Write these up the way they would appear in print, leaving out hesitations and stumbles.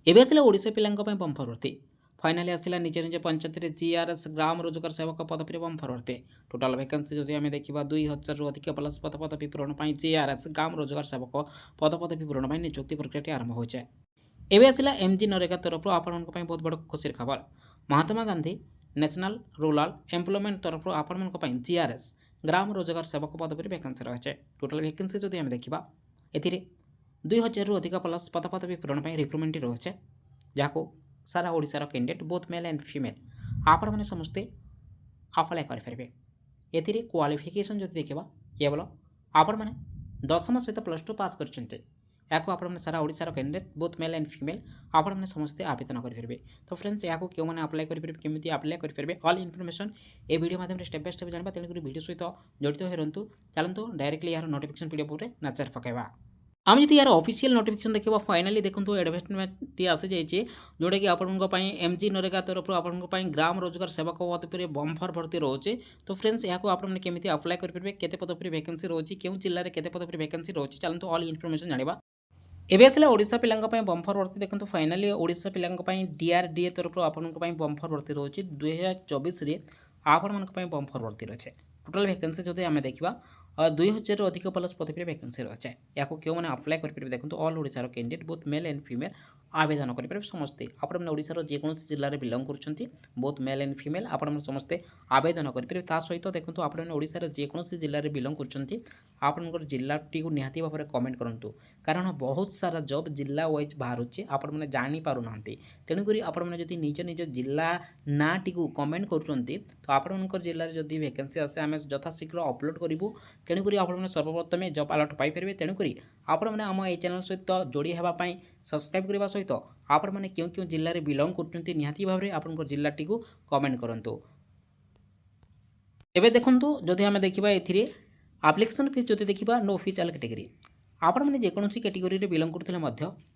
ଏବେ ଆସିଲା ଓଡ଼ିଶା ପିଲାଙ୍କ ପାଇଁ ବମ୍ଫର ଭର୍ତ୍ତି। ଫାଇନାଲି ଆସିଲା ନିଜ ନିଜ ପଞ୍ଚାୟତରେ ଜିଆର୍ଏସ୍ ଗ୍ରାମ ରୋଜଗାର ସେବକ ପଦବୀରେ ବମ୍ଫର ଭର୍ତ୍ତି। ଟୋଟାଲ ଭ୍ୟାକେନ୍ସି ଯଦି ଆମେ ଦେଖିବା 2000ରୁ ଅଧିକ ପ୍ଲସ୍ ପଦପଦବୀ ପୂରଣ ପାଇଁ ଜିଆର୍ଏସ୍ ଗ୍ରାମ ରୋଜଗାର ସେବକ ପଦପଦବୀ ପୂରଣ ପାଇଁ ନିଯୁକ୍ତି ପ୍ରକ୍ରିୟାଟି ଆରମ୍ଭ ହୋଇଛି। ଏବେ ଆସିଲା ଏମ୍ଜି ନରେଗା ତରଫରୁ ଆପଣଙ୍କ ପାଇଁ ବହୁତ ବଡ଼ ଖୁସିର ଖବର। Mahatma Gandhi national rural employment ତରଫରୁ ଆପଣଙ୍କ ପାଇଁ ଜିଆର୍ଏସ୍ ଗ୍ରାମ ରୋଜଗାର ସେବକ ପଦବୀରେ ଭ୍ୟାକେନ୍ସି ରହିଛି। ଟୋଟାଲ ଭ୍ୟାକେନ୍ସି ଯଦି ଆମେ ଦେଖିବା ଏଥିରେ 2000ରୁ ଅଧିକ ପ୍ଲସ୍ ପଦପଦବୀ ପୂରଣ ପାଇଁ ରିକ୍ରୁଟମେଣ୍ଟ ରହିଛି, ଯାହାକୁ ସାରା ଓଡ଼ିଶାର candidate both mail and female ଆପଣମାନେ ସମସ୍ତେ ଆପ୍ଲାଏ କରିପାରିବେ। ଏଥିରେ କ୍ୱାଲିଫିକେସନ୍ ଯଦି ଦେଖିବା କେବଳ ଆପଣମାନେ 10ମ ସହିତ +2 ପାସ୍ କରିଛନ୍ତି। ଏହାକୁ ଆପଣମାନେ ସାରା ଓଡ଼ିଶାର candidate both mail and female ଆପଣମାନେ ସମସ୍ତେ ଆବେଦନ କରିପାରିବେ। ତ ଫ୍ରେଣ୍ଡସ୍ ଏହାକୁ କେଉଁମାନେ ଆପ୍ଲାଏ କରିପାରିବେ, କେମିତି ଆପ୍ଲାଏ କରିପାରିବେ, ଅଲ୍ ଇନଫର୍ମେସନ୍ ଏ ଭିଡ଼ିଓ ମାଧ୍ୟମରେ ଷ୍ଟେପ୍ ବାଇ ଷ୍ଟେପ୍ ଜାଣିବା। ତେଣୁକରି ଭିଡ଼ିଓ ସହିତ ଜଡ଼ିତ ହୋଇ ରୁହନ୍ତୁ। ଚାଲନ୍ତୁ ଡାଇରେକ୍ଟଲି ଏହାର ନୋଟିଫିକେସନ୍ ଭିଡ଼ିଓ ଉପରେ ନଜର ପକାଇବା। আমি যদি ইয়ার অফিসিয়াল নোটিফিকেশন দেখা ফাইনালি দেখুন এডভার্টাইজমেন্টটি আসি যাই जोटाकि आपंपाई एमजी नरेगा तरफ आपंपाई ग्राम रोजगार सेवक पदवी बम्फर भर्ती रोचे। तो फ्रेंड्स यहाँ आपने केमी अप्लाई करेंगे, केते पदवी वैकेंसी रोचे, क्यों जिले में केते पदवी वैकेंसी रोचे, चलते ऑल इनफर्मेशन जाना। एबे आसला ओडिशा पिलांपाई बम्फर भर्ती देखो फाइनाली ओडिशा पिलांपाई डीआरडीए तरफ आपंपाई बम्फर भर्ती रोचे 2024 आपण मानी बम्फर भर्ती रही। टोटाल वैकेंसी जो आम देखा 2000 अधिक प्लस पदवी वैकेंसी रही। या क्यों मैंने अप्लाई करेंगे देखो ऑल ओडिशार candidate both male and female आवेदन करेंगे समस्ते। आपने ओडिशार जेकोसी जिले में बिलंग कर बोथ मेल एंड फीमेल आपने समस्ते आवेदन करेंगे। ता सहित देखो आपने ओडिशार जेकोसी जिले में बिलंग कर जिलाटी को निहाती भाव में कमेंट करूँ, कारण बहुत सारा जॉब जिला वाइज बाहर आपने जापर ना। तेणुक आपने निज निज जिला नाटी को कमेंट कर तो आपंकर जिले में जब वैकेंसी आसे आम यथाशीघ्र अपलोड करूँ। तेणुक आपने सर्वप्रथम जॉब अलर्ट पाइपर। तेणुक आपने आम ये चैनल सहित जोड़ी होगापी सब्सक्राइब करने सहित आपने क्यों क्यों जिले में बिलंग कर निहाती भाव में आपंकर जिलाटी को कमेंट करूँ। एबे देखंतु जदि आम देखा ए आप्लिकेसन फीस जो देखा नो ऑफिशियल कैटेगरी आपण मैंने जेकोसी कैटेगरी में बिलंग करते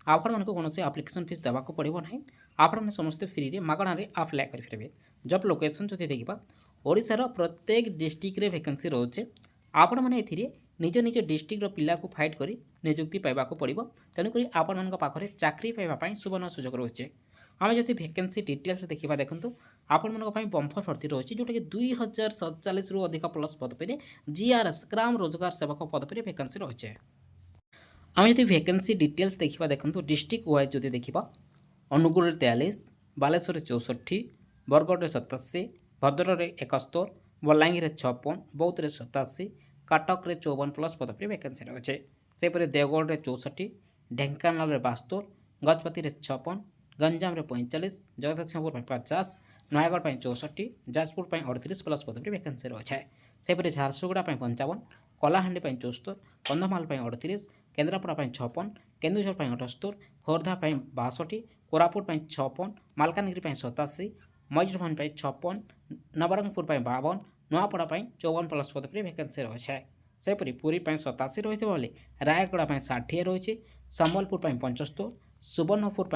आपण मानक कौन आप्लिकेसन फीस देवाक पड़ो ना। आपण समस्ते फ्री में मागणारे अप्लाई करेंगे। जॉब लोकेशन जो देखा ओडिशार प्रत्येक डिस्ट्रिक्ट रे वैकेंसी रोचे। आपण मैंने ए निज निज डिस्ट्रिक्टर पिला को फाइट कर निजुक्ति पाइबा पड़ो। तेणुक आपण मान पाखे चाकरी पाइबापी सुवर्ण सुजोग रोचे। आम जब वैकेंसी डिटेल्स देखा देखो आपण मानी बम्फर भर्ती रही जोटा कि 2047 अधिक प्लस पदवी जीआरएस ग्राम रोजगार सेवक पदवी वैकेंसी रही। आम जब वैकेंसी डिटेल्स देखा देखो डिस्ट्रिक्ट वाइज जो देखा अनुगुल 43, बालेश्वर 64, बरगढ़ 87, भद्रक 71, बलांगीर 56, बौद्ध 87, कटक 54 प्लस पदवी वैकेंसी रही। सेपरी देवगढ़ 64, ढेंकानाल 72, गजपति 56, गंजाम 45, जगतसिंहपुर 50, नयगढ़ 64, जाजपुर 38 प्लस पदवी वैकेंसी रही। सेपरी झारसुगुड़ा 55, कलाहांडी 74, कंधमाल 38, केन्द्रापड़ा 56, केन्दुझर 78, खोर्धा 62, कोरापुट 56, मालकानगिरी 87, मयूरभंज 56, नवरंगपुर 52, नुआपड़ा 54 प्लस पदवी वैकेंसी रही। सेपरी पुरी 87 रही बेले रायगढ़ 60 रही, संबलपुर 75, सुवर्णपुर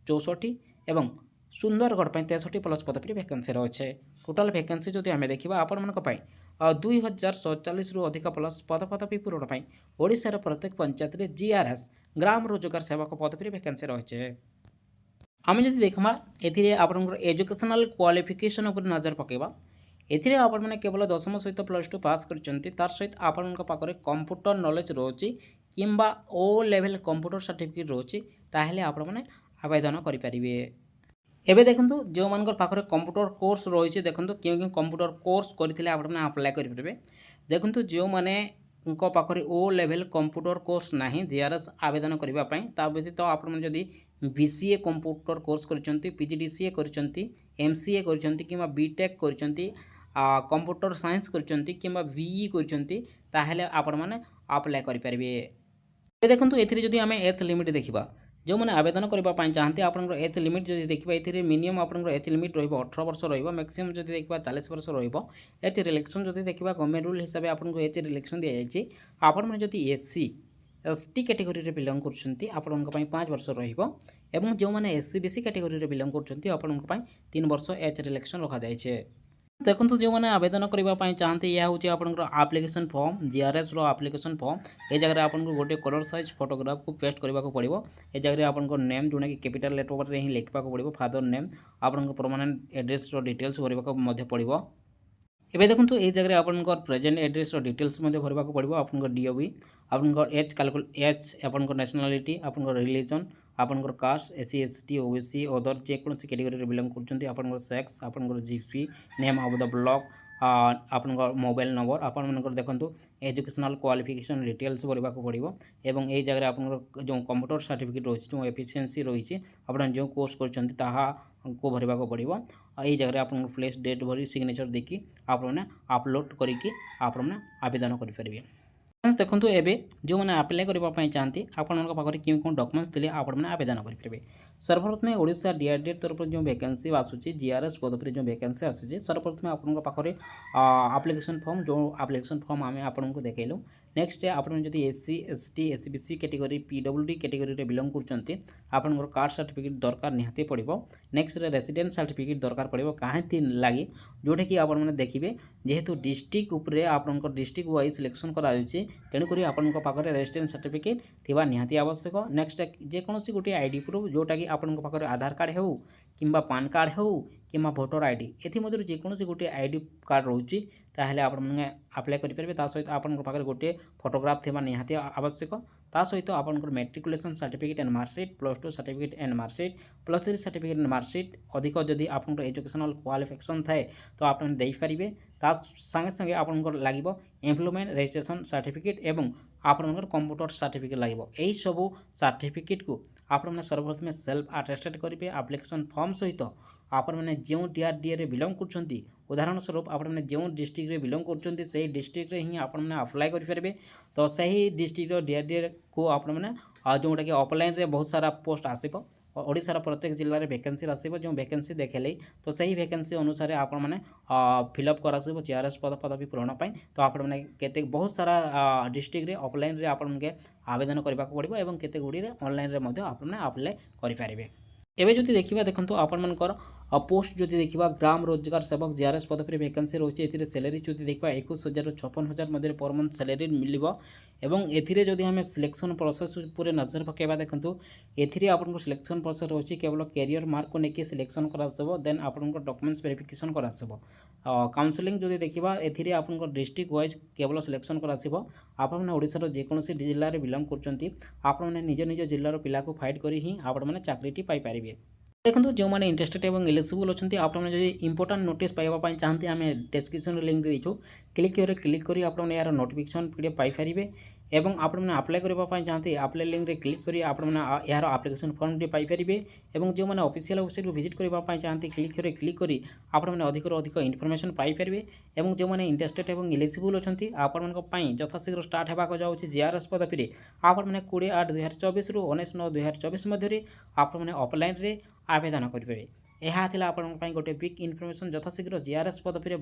64 और सुंदरगढ़ 63 प्लस पदवी वैकेंसी रही। टोटाल वैकेंसी जो आम देखा आपण 2047 अधिक प्लस पदपदवी पूरण पर ओडिशार प्रत्येक पंचायत में जीआरएस ग्राम रोजगार सेवक पदवी वैकेंसी रही। आम जब देखा ए एजुकेशनल क्वालिफिकेशन उपर नजर पकेबा एथिरे आपण मैंने केवल 10ମ सहित +2 पास करछंती तार सहित आपण पाखरे कंप्यूटर नॉलेज रोची किंबा ओ लेवल कंप्यूटर सर्टिफिकेट रोची ताहेले आपण मैंने आवेदन करि परिबे। एबे देखंतु जो मानकर पाखरे कंप्यूटर कोर्स रही देखो क्यों क्यों कंप्यूटर कोर्स करथिले आपण मैंने अप्लाई करि परिबे। देखंतु जो माने उनको पाखरे ओ लेवल कंप्यूटर कोर्स नाही जीआरएस आवेदन करबा पई ता व्यतीत आपण मैंने जदी बीसीए कंप्यूटर कोर्स करछंती, पीजीडीसीए करछंती, एमसीए करछंती किंबा बीटेक करछंती, कंप्यूटर साइंस करछंती किंबा बीई करछंती ताहेले आपण माने अप्लाई करि परिबे। देखंतु एथिरे जदी हमें एज लिमिट देखिबा जो मैंने आवेदन करने चाहते आपंकर एज लिमिट जो देखा ये मिनिमम आपंकर एज लिमिट रही 18 वर्ष मैक्सिमम जो देखा 40 वर्ष एज रिलेक्शन जो देखा गवर्नमेंट रूल हिसाब से आपको एज रिलेक्शन दी जाए। आपण मैंने एससी एसटी कैटेगरी में बिलंग कर 5 वर्ष रही जो मैंने एससी बीसी कैटेगरी में बिलंग कर 3 वर्ष एज रिलेक्शन रखा जाए। देखो जो मैंने आवेदन करने चाहते यह हूँ आपंकर application form GRS application form ये जगह आपको गोटे कलर साइज फोटोग्राफ को पेस्ट करने को पड़ो। ये जगह आपंकर नेम जोटा कि कैपिटल लेटर में ही लिखा पड़ो फादर नेम आपंकर परमानेंट एड्रेस डिटेल्स भरवा पड़ो। एबे देखो ये जगह आपंकर प्रेजेंट एड्रेस डिटेल्स भरवा पड़ो आपंकर डीओबी आपंकर एज कैलकुल एज आपंकर नेशनालिटी आपंकर रिलीजन आपंकर caste SC ST OBC other जेकोसी कैटेगरी बिलंग कर सेक्स आपंकर GP name of the block आपंकर मोबाइल नंबर आपंकर देखो एजुकेशनल क्वालिफिकेशन डिटेल्स भरवा पड़ो। एवं यही जगह आपंकर जो कंप्यूटर सर्टिफिकेट रही जो एफिशिएंसी रही आप जो कोर्स को भरवा पड़ो। यही जगह आप प्लेस डेट भरी सिग्नेचर देखिए आपने अपलोड करके आपने आवेदन करेंगे। देखो एवं जो मैंने आप्लाय करने चाहती आपंकर क्यों कौन डॉक्यूमेंट्स थे आपने आवेदन करेंगे। सर्वप्रथम ओडिशा डीआरडीए तरफ जो वैकेंसी आसूसी जीआरएस पदवी जो वैकेंसी आसी सर्वप्रथम आपंकर आप्लिकेसन फॉर्म जो आप्लिकेसन फॉर्म आम आपको देखलु। नेक्स्ट आप SC ST SBC category PWD category belong कर कास्ट सर्टिफिकेट दरकार निहाती पड़ो। नेक्स्ट रेसिडेंट सर्टिफिकेट दरकार पड़ो कहीं लगी जोटा कि आपने देखिए जेहेतु डिस्ट्रिक्ट उपरे आपंकर डिस्ट्रिक्ट वाइज सिलेक्शन कराई तेणुक आपंकर रेसिडेंट सर्टिफिकेट थिबा निहाती आवश्यक। नेक्स्ट जेकोसी गोटे आईडी प्रूफ जोटा कि आपंकर आधार कार्ड हो कि पान कार्ड हो कि भोटर आईडी एमध्य जेकोसी गोटे आईडी कार्ड रोचे ताहले आपने आप्लाय करेंगे। सहित आपंकर गोटे फोटोग्राफ थिबा निहाती आवश्यक। सहित आपंकर matriculation certificate and marksheet +2 certificate and marksheet +3 certificate and marksheet अधिक जदि आपंकर एजुकेशनल क्वालिफिकेशन थाए तो आपने देपारे। संगे संगे आपंकर लगे एम्प्लॉयमेंट रजिस्ट्रेशन सर्टिफिकेट एवं आपंकर कंप्यूटर सर्टिफिकेट लगे। यही सब सर्टिफिकेट को आपने सर्वप्रथम सेल्फ अटेस्टेड करेंगे आप्लिकेसन फॉर्म सहित आपने जो डीआरडीए बिलंग कर उदाहरण स्वरूप आपने जो डिस्ट्रिक्ट बिलंग कर से डिस्ट्रिक्ट ही आपने अप्लाई करेंगे। तो सही डिस्ट्रिक्ट डीआरडीए को आपने जोटा कि ऑफलाइन रे बहुत सारा पोस्ट आसो ओडिशार प्रत्येक जिले में वैकेंसी आसो जो वैकेंसी देखेले तो सही वैकेंसी अनुसार आपने फिलअप कर जीआरएस पदवी पूरण पाई। तो आपने केते बहुत सारा डिस्ट्रिक्ट ऑफलाइन रे आपके आवेदन करने पड़ो और केते गुड़ी ऑनलाइन आपने अप्लाई करेंगे। एवं जो देखा देखो आपंकर पोस्ट जो देखा ग्राम रोजगार सेवक जीआरएस पदवी वैकेंसी रही है सैलरी जो देखा 21,000 ରୁ 56,000 मध्य पर मंथ सैलरी मिल एवं एथिरे जदि आम सिलेक्शन प्रोसेस पूरे नजर पकेबा देखो एथिरे आपन सिलेक्शन प्रोसेस रही केवल कैरियर मार्क को लेकिन सिलेक्शन कर देन आपन डॉक्यूमेंट्स वेरिफिकेशन कर काउंसलिंग जो देखा एथिरे आपन डिस्ट्रिक्ट वाइज केवल सिलेक्शन कर आपने ओडिशार जेकोसी जिले में बिलंग करने निज निज जिलार पिला को फाइट कर ही आपने चाकरीटी पाइपर। देखो जो मैंने इंटरेस्टेड और एलिजिबल अच्छा आपने जो इंपोर्टाट नोटिस पाइबा चाहते आम डिस्क्रिप्शन लिंक देचु क्लिक कर आपने यार नोटिफिकेशन पीडीएफ पाइपर एवं आपने अप्लाई करने चाहते अप्लाई लिंक रे क्लिक करी आपने यार एप्लिकेशन फॉर्म पाइपर एवं जो मैंने ऑफिशियल वेबसाइट को विजिट करने चाहते क्लिक करी आपने अधिक अधिक इनफॉरमेशन पाइपर एवं जो मैंने इंटरेस्टेड और एलिजिबल अच्छा आपण यथाशीघ्र स्टार्ट होगा जाऊँगी जीआरएस पदवी आपने 20/8/2024 ରୁ 19/9/2024 मध्य आपने ऑफलाइन रे आवेदन करेंगे। यह गोटे बिग इनफॉरमेशन यथाशीघ्र जीआरएस पदवी